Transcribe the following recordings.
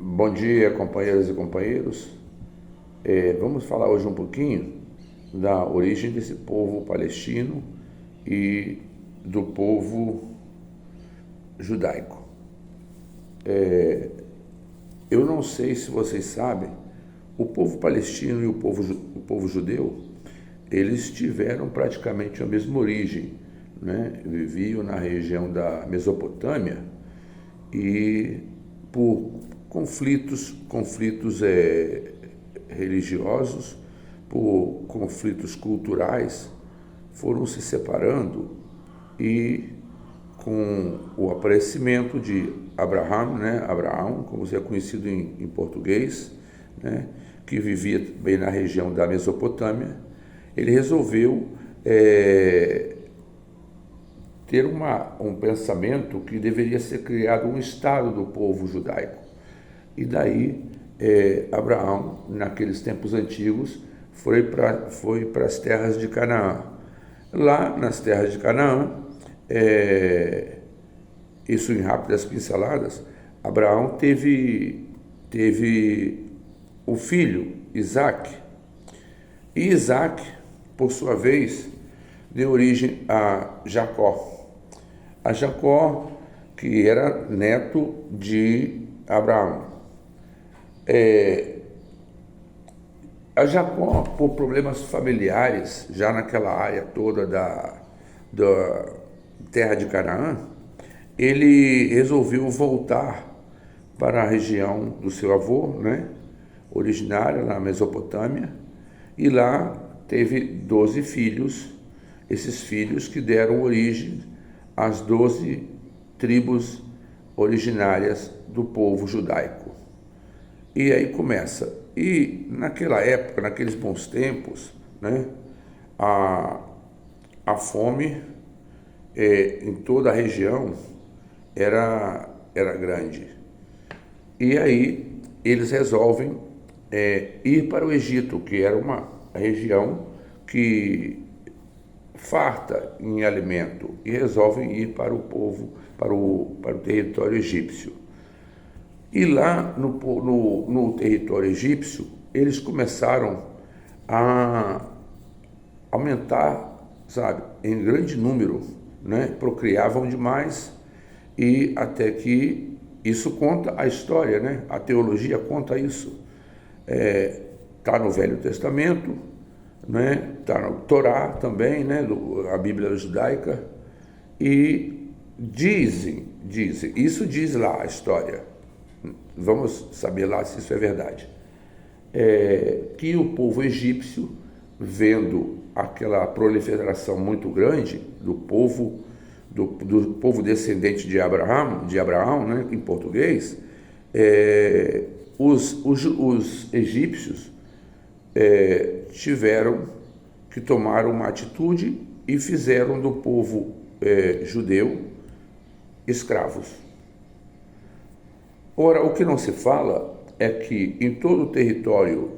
Bom dia, companheiras e companheiros. Vamos falar hoje um pouquinho da origem desse povo palestino e do povo judaico. Eu não sei se vocês sabem, o povo palestino e o povo judeu, eles tiveram praticamente a mesma origem, né? Viviam na região da Mesopotâmia e por conflitos religiosos, por conflitos culturais, foram se separando e com o aparecimento de Abraão, né? Abraão, como é conhecido em português, né? Que vivia bem na região da Mesopotâmia, ele resolveu ter um pensamento que deveria ser criado um estado do povo judaico. E daí Abraão, naqueles tempos antigos, foi para as terras de Canaã. Lá nas terras de Canaã, isso em rápidas pinceladas, Abraão teve o filho Isaac, e Isaac, por sua vez, deu origem a Jacó. A Jacó, que era neto de Abraão. A Jacó, por problemas familiares, já naquela área toda da terra de Canaã, ele resolveu voltar para a região do seu avô, né, originária, na Mesopotâmia, e lá teve 12 filhos, esses filhos que deram origem às 12 tribos originárias do povo judaico. E aí começa. E naquela época, naqueles bons tempos, né, a fome em toda a região era grande. E aí eles resolvem ir para o Egito, que era uma região que farta em alimento, e resolvem ir para o território egípcio. E lá no território egípcio, eles começaram a aumentar, sabe, em grande número, né? Procriavam demais, e até que isso conta a história, né? A teologia conta isso. Está no Velho Testamento, né? Está no Torá também, né? A Bíblia judaica, e dizem, isso diz lá a história, vamos saber lá se isso é verdade, que o povo egípcio, vendo aquela proliferação muito grande do povo descendente de Abraão, né, em português, os egípcios tiveram que tomar uma atitude e fizeram do povo judeu escravos. Ora, o que não se fala é que em todo o território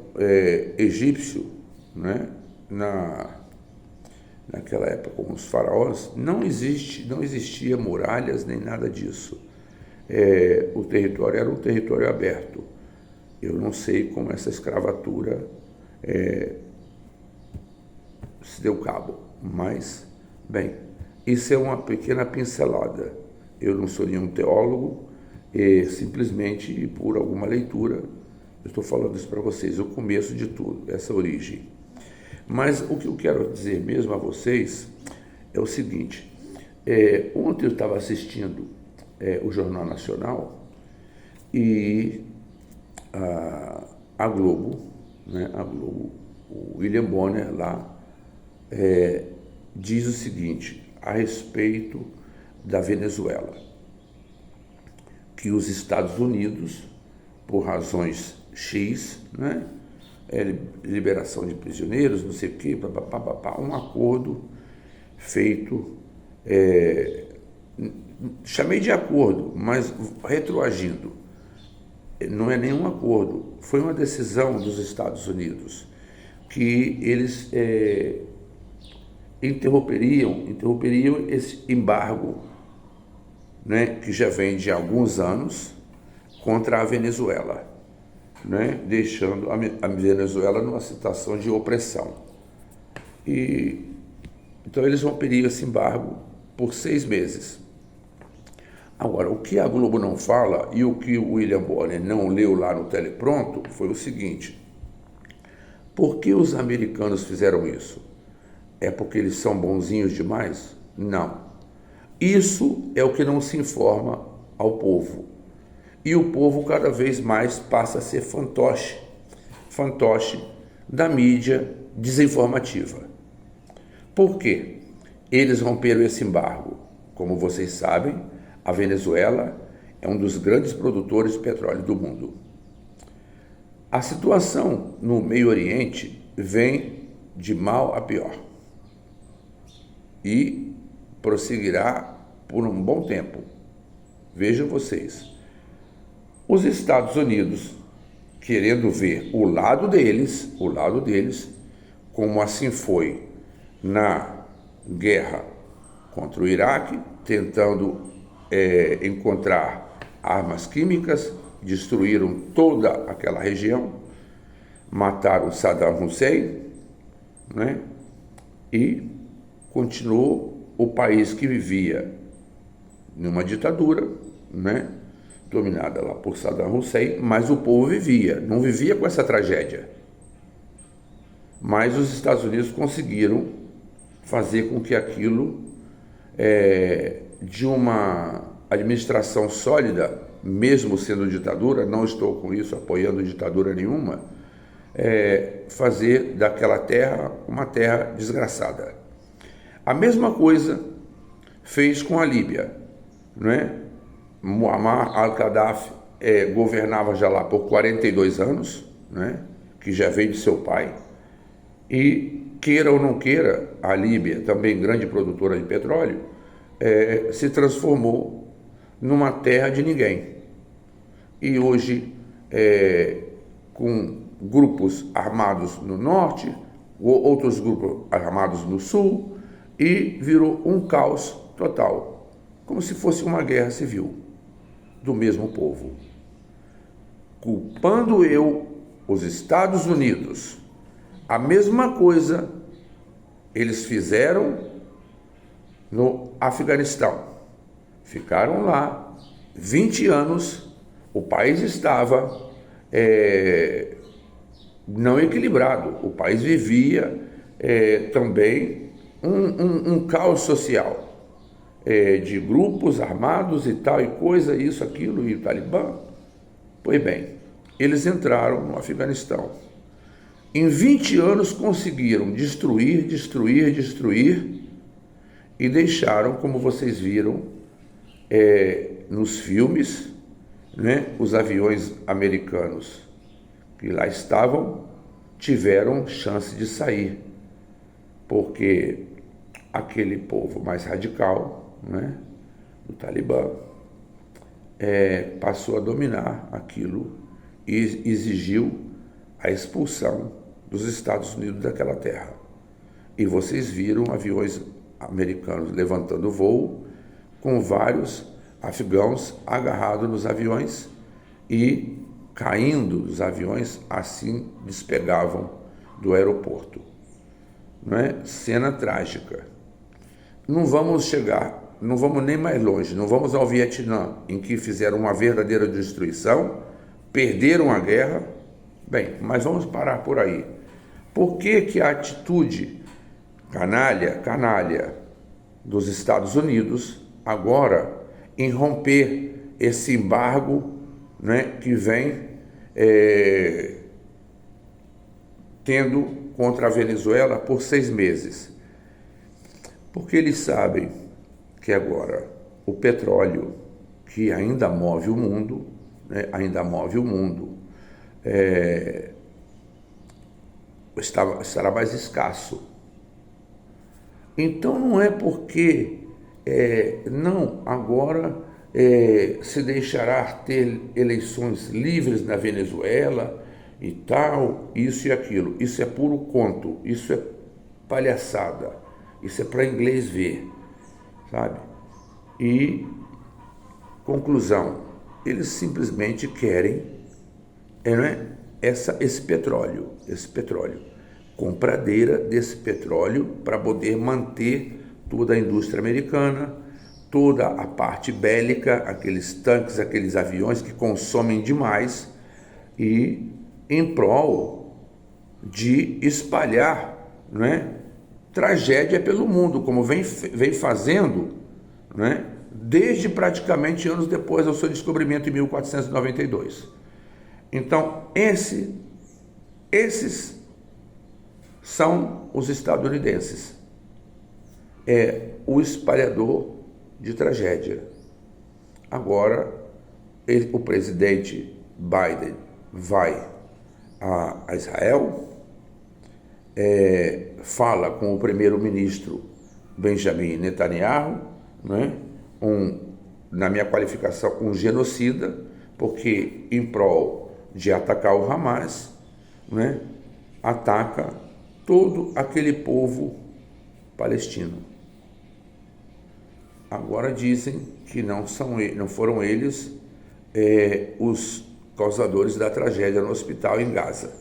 egípcio, né, naquela época, com os faraós, não existia muralhas nem nada disso. O território era um território aberto. Eu não sei como essa escravatura se deu cabo, mas, bem, isso é uma pequena pincelada. Eu não sou nenhum teólogo, simplesmente por alguma leitura, eu estou falando isso para vocês, o começo de tudo, essa origem. Mas o que eu quero dizer mesmo a vocês é o seguinte: ontem eu estava assistindo o Jornal Nacional e a Globo, né, o William Bonner lá, diz o seguinte a respeito da Venezuela, que os Estados Unidos, por razões X, né, liberação de prisioneiros, não sei o quê, um acordo feito, chamei de acordo, mas retroagindo, não é nenhum acordo, foi uma decisão dos Estados Unidos, que eles interromperiam esse embargo, né, que já vem de alguns anos, contra a Venezuela, né? Deixando a Venezuela numa situação de opressão. Então eles romperiam esse embargo por 6 meses. Agora, o que a Globo não fala e o que o William Bonner não leu lá no telepronto foi o seguinte: por que os americanos fizeram isso? É porque eles são bonzinhos demais? Não. Isso é o que não se informa ao povo. E o povo cada vez mais passa a ser fantoche da mídia desinformativa. Por quê? Eles romperam esse embargo. Como vocês sabem, a Venezuela é um dos grandes produtores de petróleo do mundo. A situação no Meio Oriente vem de mal a pior e prosseguirá por um bom tempo. Vejam vocês, os Estados Unidos querendo ver o lado deles, como assim foi na guerra contra o Iraque, tentando encontrar armas químicas, destruíram toda aquela região, mataram Saddam Hussein, né? E continuou o país que vivia numa ditadura, né? Dominada lá por Saddam Hussein, mas o povo vivia, não vivia com essa tragédia. Mas os Estados Unidos conseguiram fazer com que aquilo, de uma administração sólida, mesmo sendo ditadura, não estou com isso apoiando ditadura nenhuma, fazer daquela terra uma terra desgraçada. A mesma coisa fez com a Líbia, não é? Muammar al-Gaddafi governava já lá por 42 anos, né? Que já veio de seu pai, e queira ou não queira, a Líbia, também grande produtora de petróleo, se transformou numa terra de ninguém. E hoje, com grupos armados no norte, outros grupos armados no sul, e virou um caos total, como se fosse uma guerra civil do mesmo povo. Culpando eu os Estados Unidos, a mesma coisa eles fizeram no Afeganistão. Ficaram lá 20 anos, o país estava não equilibrado, o país vivia também um caos social, de grupos armados e tal, e coisa, isso, aquilo, e o Talibã. Pois bem, eles entraram no Afeganistão. Em 20 anos conseguiram destruir, e deixaram, como vocês viram nos filmes, né, os aviões americanos que lá estavam tiveram chance de sair, porque aquele povo mais radical, né, do Talibã, passou a dominar aquilo e exigiu a expulsão dos Estados Unidos daquela terra. E vocês viram aviões americanos levantando voo com vários afegãos agarrados nos aviões e caindo dos aviões, assim despegavam do aeroporto. Não é? Cena trágica. Não vamos nem mais longe, não vamos ao Vietnã, em que fizeram uma verdadeira destruição, perderam a guerra. Bem, mas vamos parar por aí. Por que a atitude canalha dos Estados Unidos agora em romper esse embargo, né, que vem tendo contra a Venezuela por 6 meses? Porque eles sabem que agora o petróleo, que ainda move o mundo, né, estará mais escasso. Então não é porque agora se deixará ter eleições livres na Venezuela e tal, isso e aquilo. Isso é puro conto, isso é palhaçada, isso é para inglês ver, sabe? E conclusão, eles simplesmente querem esse petróleo, compradeira desse petróleo para poder manter toda a indústria americana, toda a parte bélica, aqueles tanques, aqueles aviões que consomem demais, e em prol de espalhar, tragédia pelo mundo, como vem fazendo, desde praticamente anos depois do seu descobrimento em 1492. Então, esses são os estadunidenses. É o espalhador de tragédia. Agora, o presidente Biden vai a Israel, fala com o primeiro-ministro Benjamin Netanyahu, na minha qualificação, um genocida, porque em prol de atacar o Hamas, ataca todo aquele povo palestino. Agora dizem que não foram eles os causadores da tragédia no hospital em Gaza.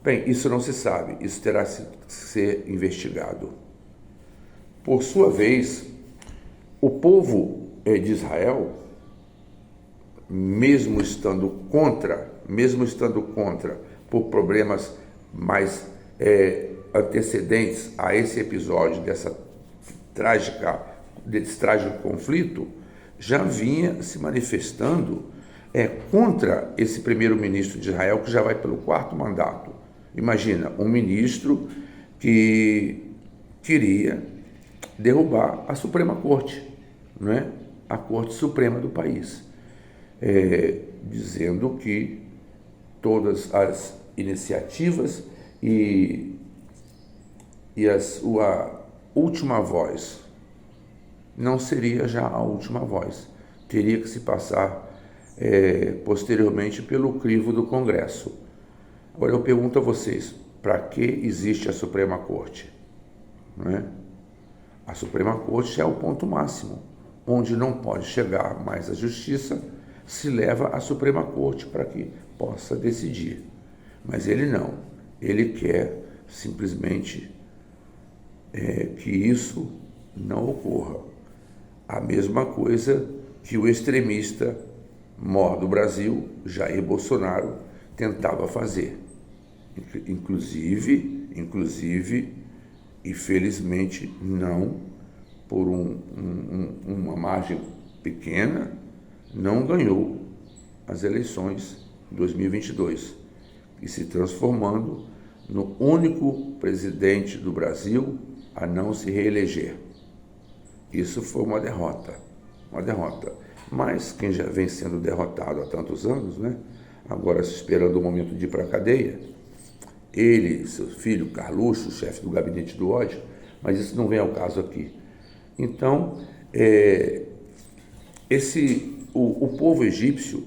Bem, isso não se sabe, isso terá que ser investigado. Por sua vez, o povo de Israel, mesmo estando contra por problemas mais antecedentes a esse episódio desse trágico conflito, já vinha se manifestando contra esse primeiro-ministro de Israel, que já vai pelo 4º mandato. Imagina, um ministro que queria derrubar a Suprema Corte, a Corte Suprema do país, dizendo que todas as iniciativas e a sua última voz não seria já a última voz, teria que se passar posteriormente pelo crivo do Congresso. Agora eu pergunto a vocês, para que existe a Suprema Corte? A Suprema Corte é o ponto máximo, onde não pode chegar mais a justiça, se leva à Suprema Corte para que possa decidir. Mas ele não, ele quer simplesmente que isso não ocorra. A mesma coisa que o extremista mor do Brasil, Jair Bolsonaro, tentava fazer. Inclusive, e felizmente não, por uma margem pequena, não ganhou as eleições de 2022, e se transformando no único presidente do Brasil a não se reeleger. Isso foi uma derrota. Mas quem já vem sendo derrotado há tantos anos, agora esperando o momento de ir para a cadeia, ele, seu filho Carluxo, chefe do gabinete do ódio, mas isso não vem ao caso aqui. Então, o povo egípcio,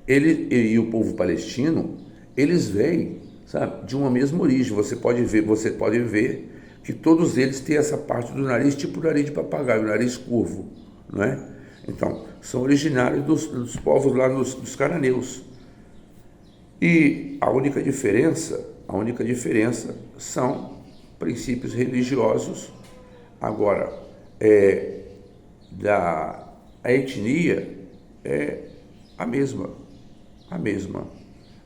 ele e o povo palestino, eles vêm, sabe, de uma mesma origem. Você pode ver que todos eles têm essa parte do nariz, tipo o nariz de papagaio, o nariz curvo, Então, são originários dos povos lá dos cananeus. E a única diferença são princípios religiosos. Agora, a etnia é a mesma.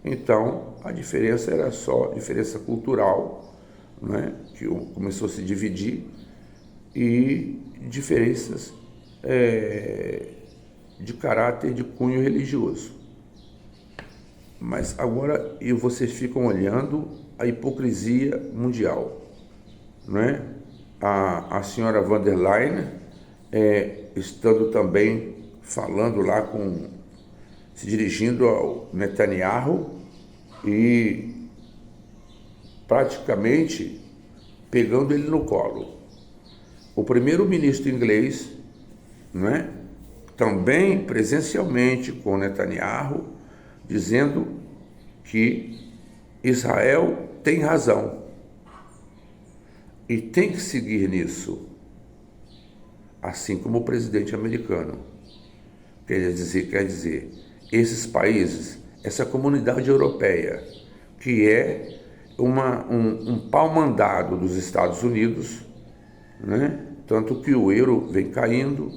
Então, a diferença era só diferença cultural, que começou a se dividir, e diferenças de caráter, de cunho religioso. Mas agora vocês ficam olhando a hipocrisia mundial, A senhora von der Leyen, estando também falando lá se dirigindo ao Netanyahu e praticamente pegando ele no colo. O primeiro-ministro inglês, também presencialmente com Netanyahu, dizendo que Israel tem razão e tem que seguir nisso, assim como o presidente americano. Quer dizer, esses países, essa comunidade europeia, que é um pau-mandado dos Estados Unidos, né? Tanto que o euro vem caindo,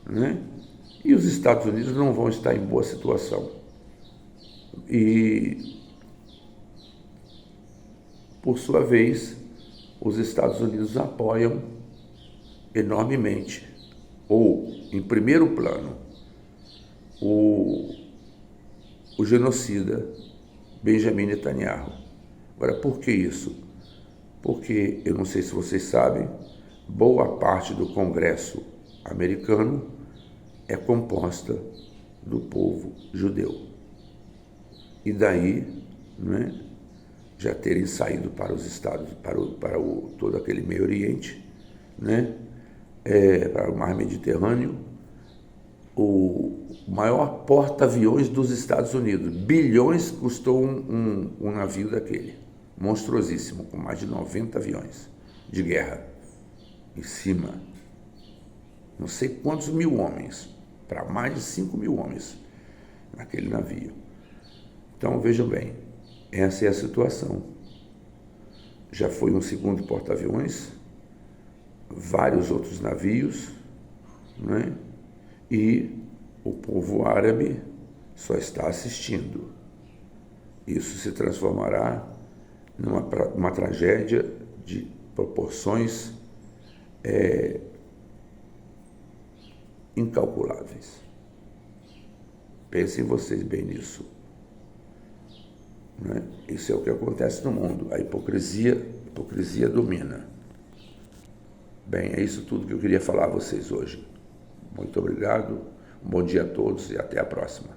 né? E os Estados Unidos não vão estar em boa situação. E, por sua vez, os Estados Unidos apoiam enormemente, ou, em primeiro plano, o genocida Benjamin Netanyahu. Agora, por que isso? Porque, eu não sei se vocês sabem, boa parte do Congresso americano é composta do povo judeu. E daí, né, já terem saído para os estados, para todo aquele Meio Oriente, né, para o Mar Mediterrâneo, o maior porta-aviões dos Estados Unidos. Bilhões custou um navio daquele, monstruosíssimo, com mais de 90 aviões de guerra em cima. Não sei quantos mil homens, para mais de 5 mil homens naquele navio. Então, vejam bem, essa é a situação. Já foi um segundo porta-aviões, vários outros navios, né? E o povo árabe só está assistindo. Isso se transformará numa tragédia de proporções incalculáveis. Pensem vocês bem nisso. Né? Isso é o que acontece no mundo. A hipocrisia domina. Bem, é isso tudo que eu queria falar a vocês hoje. Muito obrigado, um bom dia a todos e até a próxima.